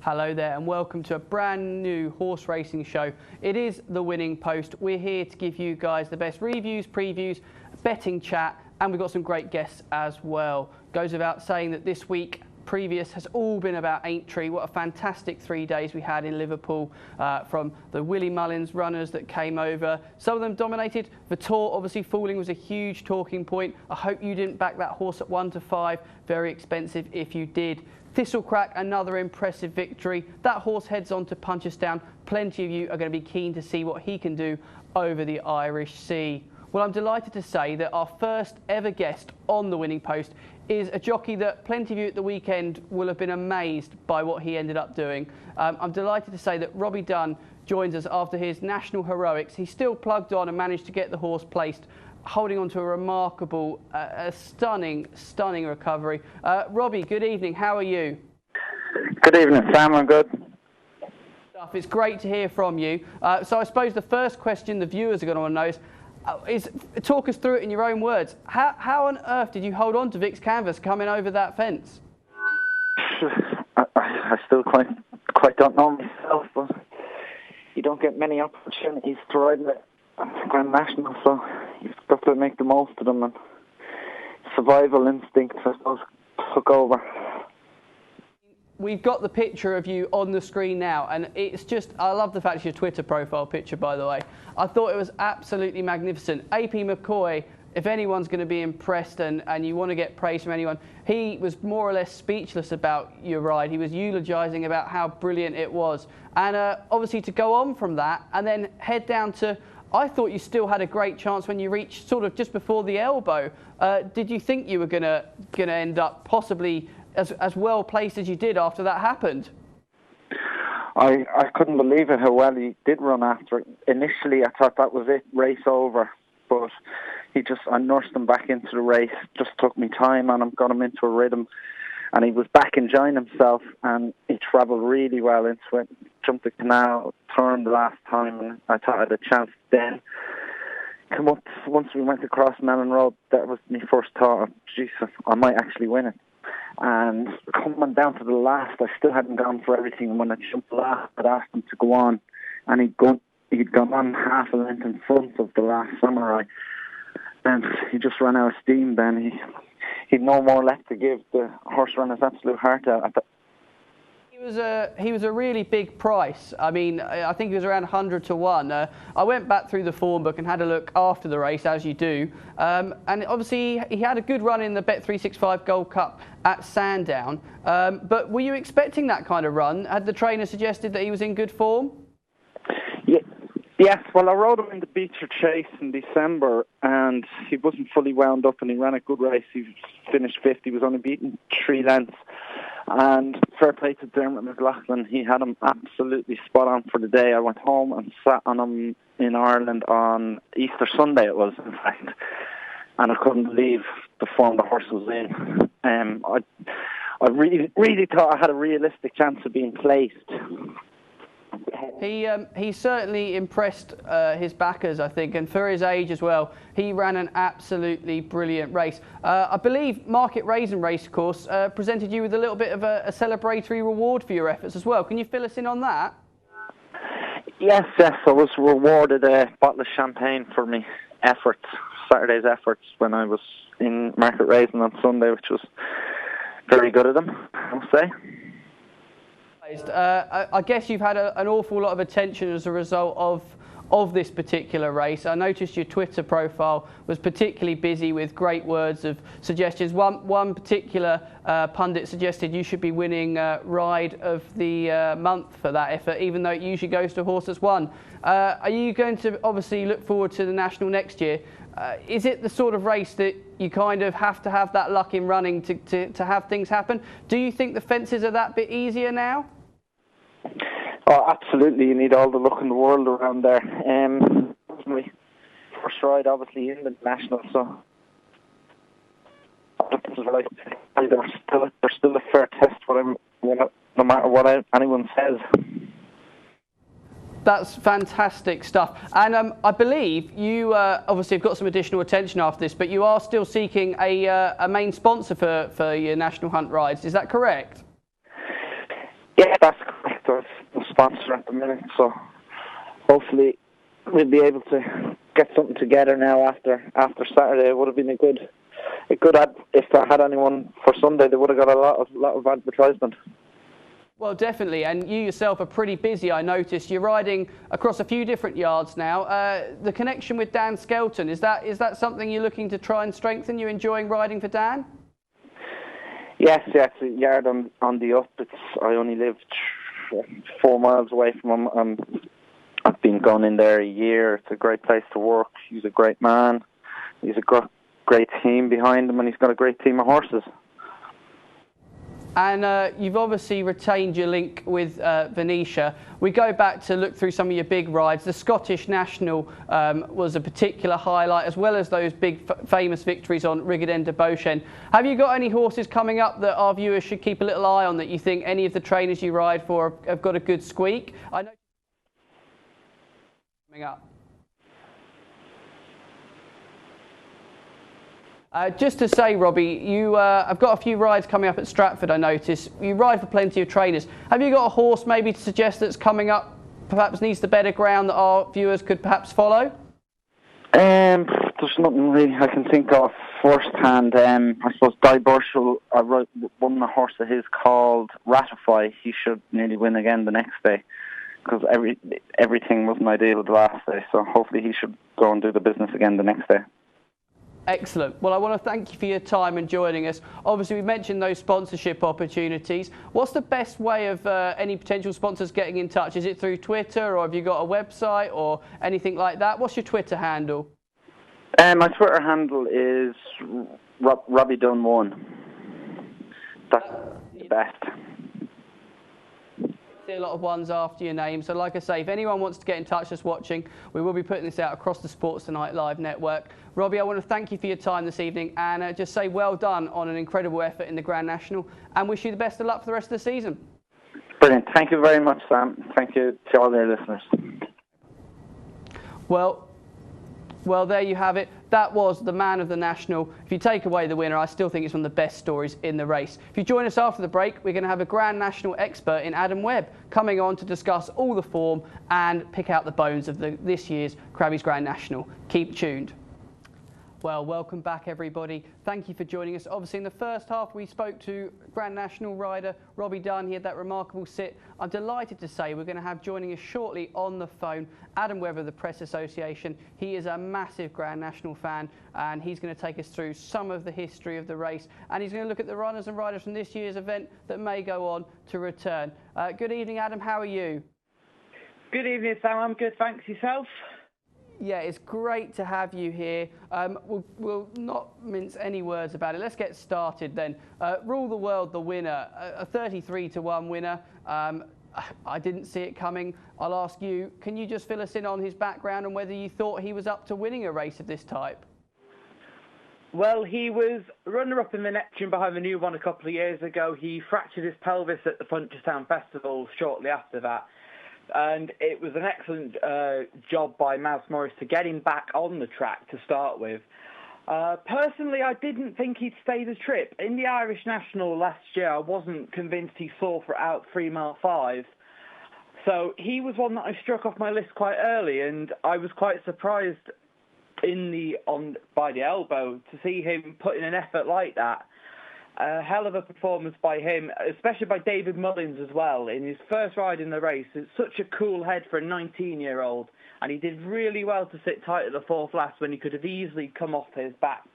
Hello there and welcome to a brand new horse racing show. It is The Winning Post. We're here to give you guys the best reviews, previews, betting chat, and we've got some great guests as well. Goes without saying that this week previous has all been about Aintree. What a fantastic 3 days we had in Liverpool from the Willie Mullins runners that came over. Some of them dominated. Vitor obviously falling was a huge talking point. I hope you didn't back that horse at 1 to 5. Very expensive if you did. Thistlecrack, another impressive victory. That horse heads on to Punchestown. Plenty of you are going to be keen to see what he can do over the Irish Sea. Well, I'm delighted to say that our first ever guest on The Winning Post is a jockey that plenty of you at the weekend will have been amazed by what he ended up doing. I'm delighted to say that Robbie Dunne joins us after his national heroics. He's still plugged on and managed to get the horse placed, holding on to a remarkable, stunning recovery. Robbie, good evening. How are you? Good evening, Sam. I'm good. It's great to hear from you. So I suppose the first question the viewers are going to want to know is talk us through it in your own words. How on earth did you hold on to Vic's canvas coming over that fence? I still quite don't know myself, but you don't get many opportunities to ride the Grand National, so you've got to make the most of them, and survival instincts, I suppose, took over. We've got the picture of you on the screen now, and it's just, I love the fact it's your Twitter profile picture, by the way. I thought it was absolutely magnificent. AP McCoy, if anyone's going to be impressed and you want to get praise from anyone, he was more or less speechless about your ride. He was eulogising about how brilliant it was. And obviously to go on from that and then head down to, I thought you still had a great chance when you reached sort of just before the elbow. Did you think you were gonna end up possibly as well placed as you did after that happened? I couldn't believe it, how well he did run after it. Initially I thought that was it, race over, but I nursed him back into the race, just took me time on him, got him into a rhythm, and he was back enjoying himself, and he travelled really well into it, jumped the canal, turned the last time, and I thought I had a chance then. Come up, once we went across Mellon Road, that was my first thought, Jesus, I might actually win it. And coming down to the last, I still hadn't gone for everything, and when I jumped the last, I'd asked him to go on, and he'd gone on half a length in front of the last Samurai, and he just ran out of steam then. He'd no more left to give. The horse ran his absolute heart out. He was a really big price. I mean, I think he was around 100 to 1. I went back through the form book and had a look after the race, as you do. And obviously, he had a good run in the Bet365 Gold Cup at Sandown. But were you expecting that kind of run? Had the trainer suggested that he was in good form? Yes, well, I rode him in the Beecher Chase in December, and he wasn't fully wound up, and he ran a good race. He finished fifth. He was only beaten 3 lengths. And fair play to Dermot McLaughlin, he had him absolutely spot on for the day. I went home and sat on him in Ireland on Easter Sunday, it was, in fact. And I couldn't believe the form the horse was in. I really thought I had a realistic chance of being placed. He certainly impressed his backers, I think, and for his age as well, he ran an absolutely brilliant race. I believe Market Raisin Racecourse presented you with a little bit of a celebratory reward for your efforts as well. Can you fill us in on that? Yes, I was rewarded a bottle of champagne for me efforts, Saturday's efforts, when I was in Market Raisin on Sunday, which was very good of them, I must say. I guess you've had an awful lot of attention as a result of this particular race. I noticed your Twitter profile was particularly busy with great words of suggestions. One particular pundit suggested you should be winning Ride of the Month for that effort, even though it usually goes to a horse that's won. Are you going to obviously look forward to the National next year? Is it the sort of race that you kind of have to have that luck in running to have things happen? Do you think the fences are that bit easier now? Oh, absolutely. You need all the luck in the world around there. My first ride, obviously, in the National, so there's still a fair test, no matter what anyone says. That's fantastic stuff. And I believe you obviously have got some additional attention after this, but you are still seeking a main sponsor for your National Hunt rides. Is that correct? Yeah, that's correct. the sponsor at the minute, so hopefully we'll be able to get something together now after Saturday. It would have been a good ad if I had anyone for Sunday. They would have got a lot of advertisement. Well, definitely, and you yourself are pretty busy, I noticed. You're riding across a few different yards now. The connection with Dan Skelton, is that something you're looking to try and strengthen? You enjoying riding for Dan? Yes, it's a yard on the up. I only live 4 miles away from him. I've been going in there a year. It's a great place to work. He's a great man. He's a great team behind him, and he's got a great team of horses. And you've obviously retained your link with Venetia. We go back to look through some of your big rides. The Scottish National was a particular highlight, as well as those big famous victories on Rigaden de Beauchesne. Have you got any horses coming up that our viewers should keep a little eye on, that you think any of the trainers you ride for have got a good squeak? I know coming up. Just to say, Robbie, you have got a few rides coming up at Stratford, I notice. You ride for plenty of trainers. Have you got a horse maybe to suggest that's coming up, perhaps needs the better ground, that our viewers could perhaps follow? There's nothing really I can think of firsthand. I suppose Di Burchell, I rode one horse of his called Ratify. He should nearly win again the next day, because everything wasn't ideal the last day. So hopefully he should go and do the business again the next day. Excellent. Well, I want to thank you for your time and joining us. Obviously, we mentioned those sponsorship opportunities. What's the best way of any potential sponsors getting in touch? Is it through Twitter, or have you got a website or anything like that? What's your Twitter handle? My Twitter handle is Robbie Dunne 1. That's the best. See a lot of ones after your name. So like I say, if anyone wants to get in touch that's watching, we will be putting this out across the Sports Tonight Live network. Robbie, I want to thank you for your time this evening, and just say well done on an incredible effort in the Grand National, and wish you the best of luck for the rest of the season. Brilliant. Thank you very much, Sam. Thank you to all their listeners. Well, there you have it. That was the man of the National. If you take away the winner, I still think it's one of the best stories in the race. If you join us after the break, we're going to have a Grand National expert in Adam Webb coming on to discuss all the form and pick out the bones of this year's Crabbies Grand National. Keep tuned. Well, welcome back, everybody. Thank you for joining us. Obviously, in the first half, we spoke to Grand National rider Robbie Dunne. He had that remarkable sit. I'm delighted to say we're going to have joining us shortly on the phone Adam Webb of the Press Association. He is a massive Grand National fan, and he's going to take us through some of the history of the race, and he's going to look at the runners and riders from this year's event that may go on to return. Good evening, Adam. How are you? Good evening, Sam. I'm good, thanks. Yourself? Yeah, it's great to have you here. We'll not mince any words about it. Let's get started then. Rule the World, the winner, a 33-1 winner. I didn't see it coming. I'll ask you, can you just fill us in on his background and whether you thought he was up to winning a race of this type? Well, he was runner-up in the Neptune behind the new one a couple of years ago. He fractured his pelvis at the Punchestown Festival shortly after that. And it was an excellent job by Mouse Morris to get him back on the track to start with. Personally, I didn't think he'd stay the trip. In the Irish National last year, I wasn't convinced he saw for out 3 mile 5. So he was one that I struck off my list quite early, and I was quite surprised by the elbow to see him put in an effort like that. A hell of a performance by him, especially by David Mullins as well, in his first ride in the race. It's such a cool head for a 19-year-old, and he did really well to sit tight at the fourth last when he could have easily come off his back.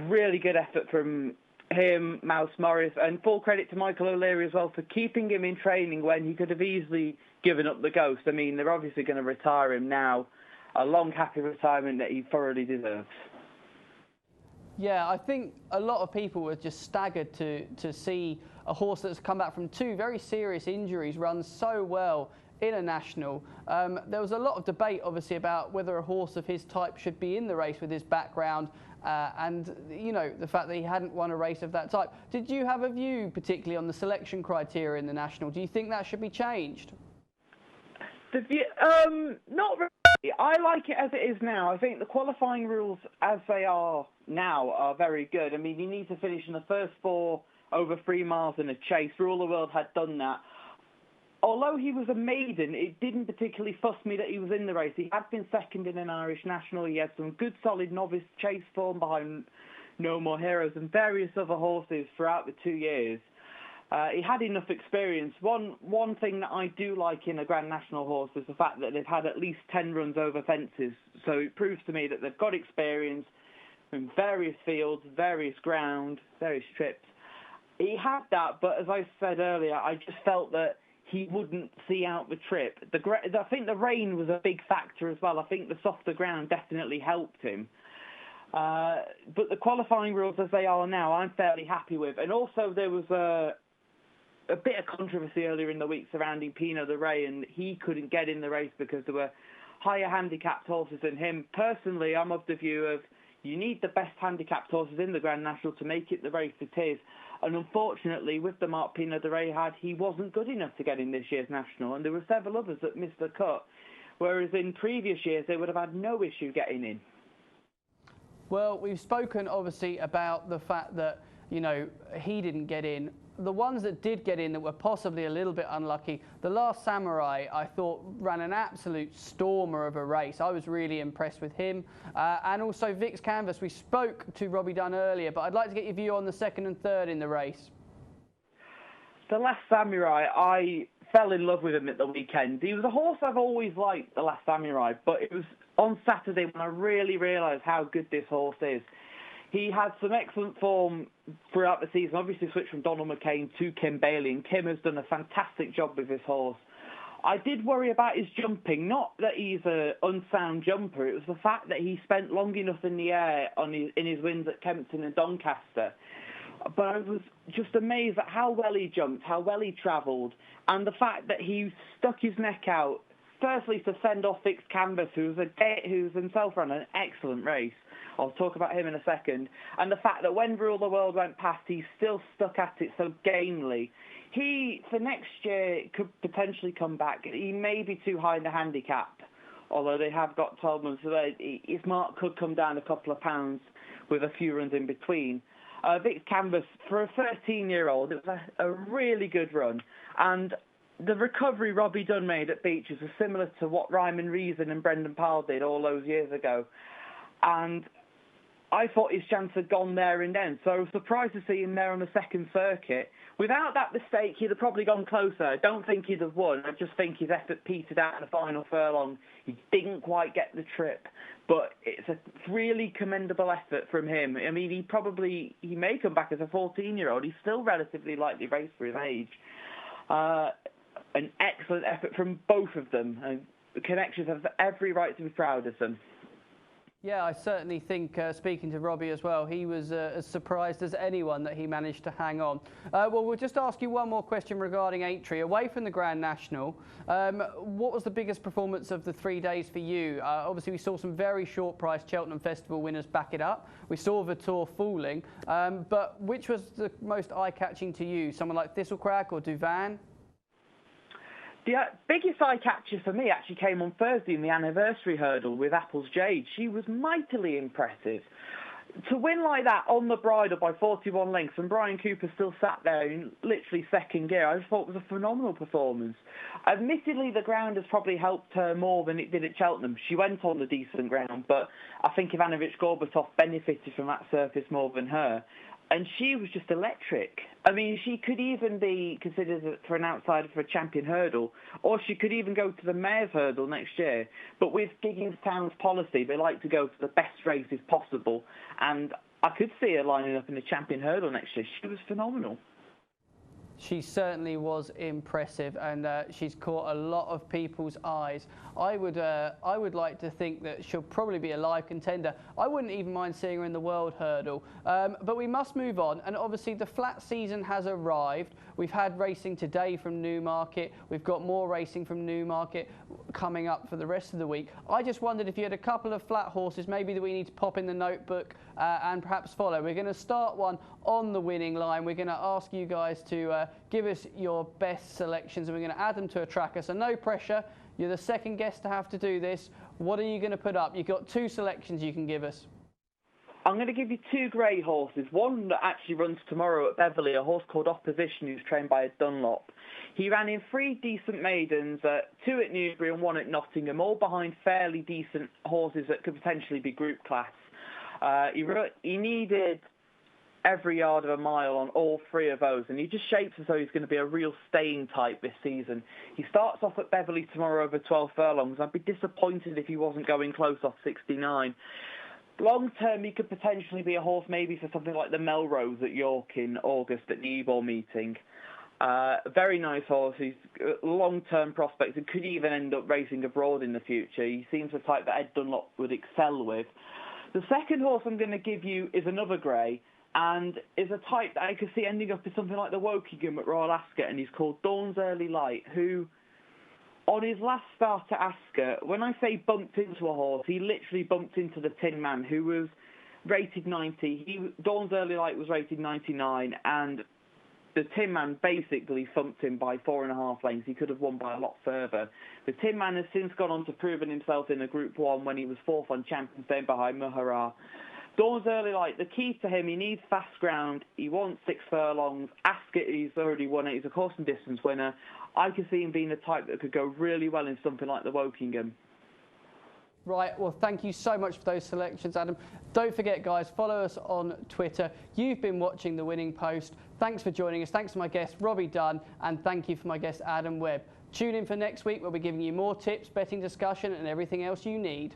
Really good effort from him, Mouse Morris, and full credit to Michael O'Leary as well for keeping him in training when he could have easily given up the ghost. I mean, they're obviously going to retire him now. A long, happy retirement that he thoroughly deserves. Yeah, I think a lot of people were just staggered to see a horse that's come back from 2 very serious injuries run so well in a national. There was a lot of debate, obviously, about whether a horse of his type should be in the race with his background and, you know, the fact that he hadn't won a race of that type. Did you have a view, particularly on the selection criteria in the national? Do you think that should be changed? Not really. I like it as it is now. I think the qualifying rules as they are now are very good. I mean, you need to finish in the first 4 over 3 miles in a chase. Rule the World had done that. Although he was a maiden, it didn't particularly fuss me that he was in the race. He had been second in an Irish National. He had some good, solid novice chase form behind No More Heroes and various other horses throughout the 2 years. He had enough experience. One thing that I do like in a Grand National horse is the fact that they've had at least 10 runs over fences. So it proves to me that they've got experience in various fields, various ground, various trips. He had that, but as I said earlier, I just felt that he wouldn't see out the trip. I think the rain was a big factor as well. I think the softer ground definitely helped him. But the qualifying rules as they are now, I'm fairly happy with. And also there was a bit of controversy earlier in the week surrounding Pinot de Rey, and he couldn't get in the race because there were higher handicapped horses than him. Personally, I'm of the view of you need the best handicapped horses in the Grand National to make it the race it is. And unfortunately, with the mark Pinot de Rey had, he wasn't good enough to get in this year's National, and there were several others that missed the cut, whereas in previous years they would have had no issue getting in. Well, we've spoken obviously about the fact that, you know, he didn't get in. The ones that did get in that were possibly a little bit unlucky, The Last Samurai, I thought ran an absolute stormer of a race. I was really impressed with him. And also Vic's Canvas. We spoke to Robbie Dunne earlier, but I'd like to get your view on the second and third in the race. The Last Samurai, I fell in love with him at the weekend. He was a horse I've always liked, The Last Samurai, but it was on Saturday when I really realised how good this horse is. He had some excellent form throughout the season. Obviously switched from Donald McCain to Kim Bailey, and Kim has done a fantastic job with this horse. I did worry about his jumping, not that he's an unsound jumper. It was the fact that he spent long enough in the air in his wins at Kempton and Doncaster. But I was just amazed at how well he jumped, how well he travelled, and the fact that he stuck his neck out, firstly to send off Vic's Canvas, who's himself run an excellent race. I'll talk about him in a second. And the fact that when Rule the World went past, he still stuck at it so gamely. He, for next year, could potentially come back. He may be too high in the handicap, although they have got 12 months away. His mark could come down a couple of pounds with a few runs in between. Vic's Canvas, for a 13-year-old, it was a really good run. And the recovery Robbie Dunne made at Beeches was similar to what Ryman Reason and Brendan Powell did all those years ago. And I thought his chance had gone there and then, so I was surprised to see him there on the second circuit. Without that mistake, he'd have probably gone closer. I don't think he'd have won. I just think his effort petered out in the final furlong. He didn't quite get the trip, but it's a really commendable effort from him. I mean, he may come back as a 14-year-old. He's still relatively lightly raced for his age. An excellent effort from both of them. The Connections have every right to be proud of them. Yeah, I certainly think, speaking to Robbie as well, he was as surprised as anyone that he managed to hang on. Well, we'll just ask you one more question regarding Aintree. Away from the Grand National, what was the biggest performance of the 3 days for you? Obviously, we saw some very short-priced Cheltenham Festival winners back it up. We saw Vautour falling. But which was the most eye-catching to you? Someone like Thistlecrag or Duvan? The biggest eye catcher for me actually came on Thursday in the anniversary hurdle with Apple's Jade. She was mightily impressive. To win like that on the bridle by 41 lengths, and Brian Cooper still sat there in literally second gear, I just thought it was a phenomenal performance. Admittedly, the ground has probably helped her more than it did at Cheltenham. She went on the decent ground, but I think Ivanovic Gorbatov benefited from that surface more than her. And she was just electric. I mean, she could even be considered for an outsider for a champion hurdle, or she could even go to the Mayor's Hurdle next year. But with Gigginstown's policy, they like to go to the best races possible. And I could see her lining up in the champion hurdle next year. She was phenomenal. She certainly was impressive, and she's caught a lot of people's eyes. I would like to think that she'll probably be a live contender. I wouldn't even mind seeing her in the World Hurdle. But we must move on, and obviously the flat season has arrived. We've had racing today from Newmarket. We've got more racing from Newmarket coming up for the rest of the week. I just wondered if you had a couple of flat horses maybe that we need to pop in the notebook and perhaps follow. We're going to start one on the winning line. We're going to ask you guys to give us your best selections, and we're going to add them to a tracker. So no pressure. You're the second guest to have to do this. What are you going to put up? You've got 2 selections you can give us. I'm going to give you 2 grey horses. One that actually runs tomorrow at Beverley, a horse called Opposition, who's trained by a Dunlop. He ran in 3 decent maidens, 2 at Newbury and 1 at Nottingham, all behind fairly decent horses that could potentially be group class. He needed every yard of a mile on all 3 of those, and he just shapes as though he's going to be a real staying type this season. He starts off at Beverley tomorrow over 12 furlongs. I'd be disappointed if he wasn't going close off 69. Long term, he could potentially be a horse maybe for something like the Melrose at York in August at the Ebor meeting. Very nice horse. He's long-term prospects and could even end up racing abroad in the future. He seems the type that Ed Dunlop would excel with. The second horse I'm going to give you is another grey, and is a type that I could see ending up in something like the Wokingham at Royal Ascot, and he's called Dawn's Early Light, who, on his last start at Ascot, when I say bumped into a horse, he literally bumped into the Tin Man, who was rated 90. Dawn's Early Light was rated 99, and the Tin Man basically thumped him by 4.5 lengths. He could have won by a lot further. The Tin Man has since gone on to proven himself in a Group 1 when he was 4th on Champions Day behind Muhara. Dawn's Early Light, the key to him, he needs fast ground. He wants 6 furlongs. Ascot, he's already won it. He's a course and distance winner. I could see him being the type that could go really well in something like the Wokingham. Right, well, thank you so much for those selections, Adam. Don't forget, guys, follow us on Twitter. You've been watching The Winning Post. Thanks for joining us. Thanks to my guest, Robbie Dunne, and thank you for my guest, Adam Webb. Tune in for next week. We'll be giving you more tips, betting discussion, and everything else you need.